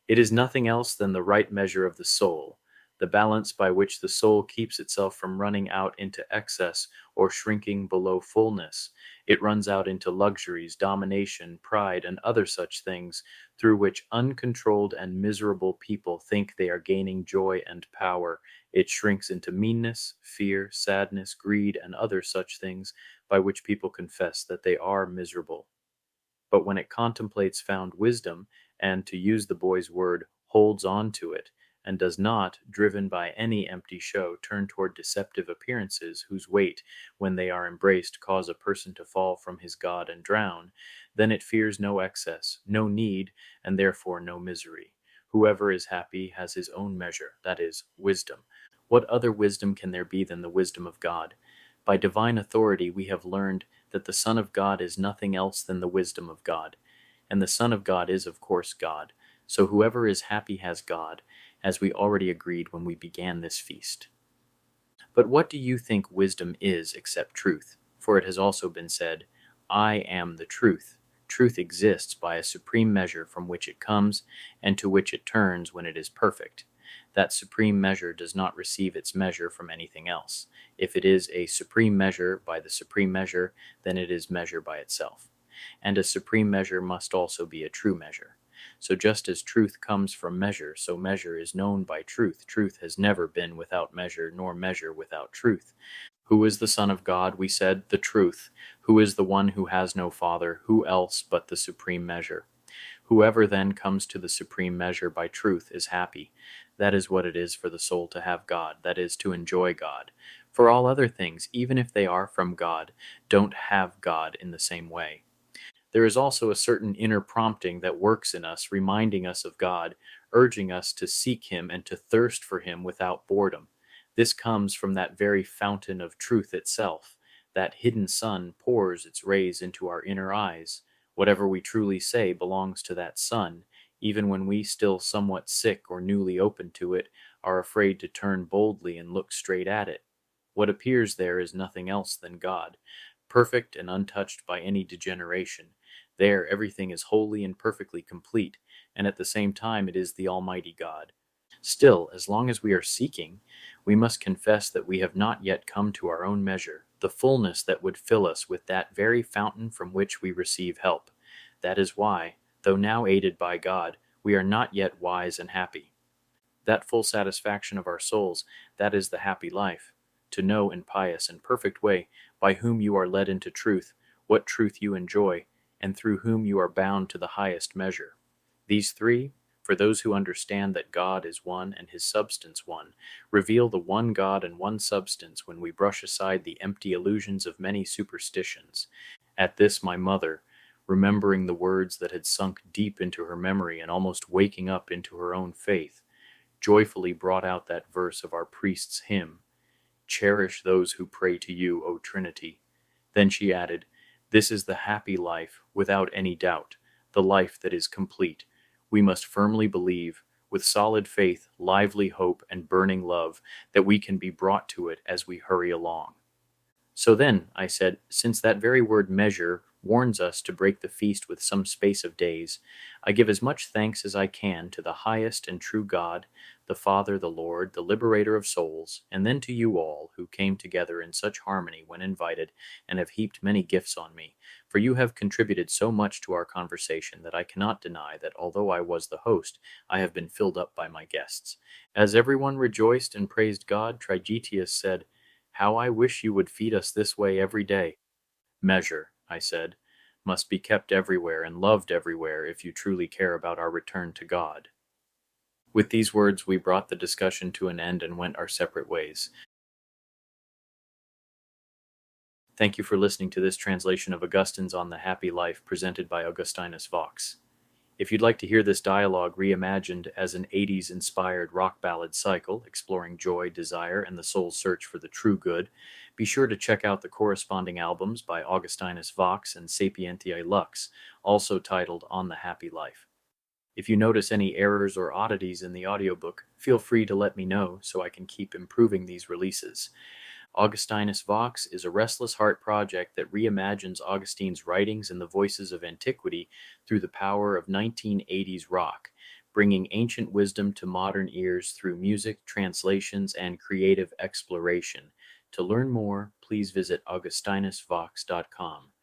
it is nothing else than the right measure of the soul, the balance by which the soul keeps itself from running out into excess or shrinking below fullness. It runs out into luxuries, domination, pride, and other such things through which uncontrolled and miserable people think they are gaining joy and power. It shrinks into meanness, fear, sadness, greed, and other such things by which people confess that they are miserable. But when it contemplates found wisdom, and, to use the boy's word, holds on to it, and does not, driven by any empty show, turn toward deceptive appearances whose weight, when they are embraced, cause a person to fall from his God and drown, then it fears no excess, no need, and therefore no misery. Whoever is happy has his own measure, that is, wisdom. What other wisdom can there be than the wisdom of God? By divine authority we have learned that the Son of God is nothing else than the wisdom of God. And the Son of God is, of course, God. So whoever is happy has God, as we already agreed when we began this feast. But what do you think wisdom is except truth? For it has also been said, I am the truth. Truth exists by a supreme measure from which it comes and to which it turns when it is perfect. That supreme measure does not receive its measure from anything else. If it is a supreme measure by the supreme measure, then it is measure by itself. And a supreme measure must also be a true measure. So just as truth comes from measure, so measure is known by truth. Truth has never been without measure, nor measure without truth. Who is the Son of God? We said, the truth. Who is the one who has no Father? Who else but the supreme measure? Whoever then comes to the supreme measure by truth is happy. That is what it is for the soul to have God, that is, to enjoy God. For all other things, even if they are from God, don't have God in the same way. There is also a certain inner prompting that works in us, reminding us of God, urging us to seek Him and to thirst for Him without boredom. This comes from that very fountain of truth itself. That hidden sun pours its rays into our inner eyes. Whatever we truly say belongs to that sun, even when we, still somewhat sick or newly open to it, are afraid to turn boldly and look straight at it. What appears there is nothing else than God, perfect and untouched by any degeneration. There everything is wholly and perfectly complete, and at the same time it is the Almighty God. Still, as long as we are seeking, we must confess that we have not yet come to our own measure, the fullness that would fill us with that very fountain from which we receive help. That is why, though now aided by God, we are not yet wise and happy. That full satisfaction of our souls, that is the happy life, to know in pious and perfect way by whom you are led into truth, what truth you enjoy, and through whom you are bound to the highest measure. These three, for those who understand that God is one and His substance one, reveal the one God and one substance when we brush aside the empty illusions of many superstitions. At this my mother, remembering the words that had sunk deep into her memory and almost waking up into her own faith, joyfully brought out that verse of our priest's hymn, Cherish those who pray to you, O Trinity. Then she added, This is the happy life, without any doubt, the life that is complete. We must firmly believe, with solid faith, lively hope, and burning love, that we can be brought to it as we hurry along. So then, I said, since that very word measure warns us to break the feast with some space of days, I give as much thanks as I can to the highest and true God, the Father, the Lord, the liberator of souls, and then to you all, who came together in such harmony when invited, and have heaped many gifts on me, for you have contributed so much to our conversation that I cannot deny that although I was the host, I have been filled up by my guests. As everyone rejoiced and praised God, Trigetius said, How I wish you would feed us this way every day. Measure, I said, must be kept everywhere and loved everywhere if you truly care about our return to God. With these words, we brought the discussion to an end and went our separate ways. Thank you for listening to this translation of Augustine's On the Happy Life presented by Augustinus Vox. If you'd like to hear this dialogue reimagined as an 80s inspired rock ballad cycle, exploring joy, desire, and the soul's search for the true good, be sure to check out the corresponding albums by Augustinus Vox and Sapientiae Lux, also titled On the Happy Life. If you notice any errors or oddities in the audiobook, feel free to let me know so I can keep improving these releases. Augustinus Vox is a restless heart project that reimagines Augustine's writings and the voices of antiquity through the power of 1980s rock, bringing ancient wisdom to modern ears through music, translations, and creative exploration. To learn more, please visit augustinusvox.com.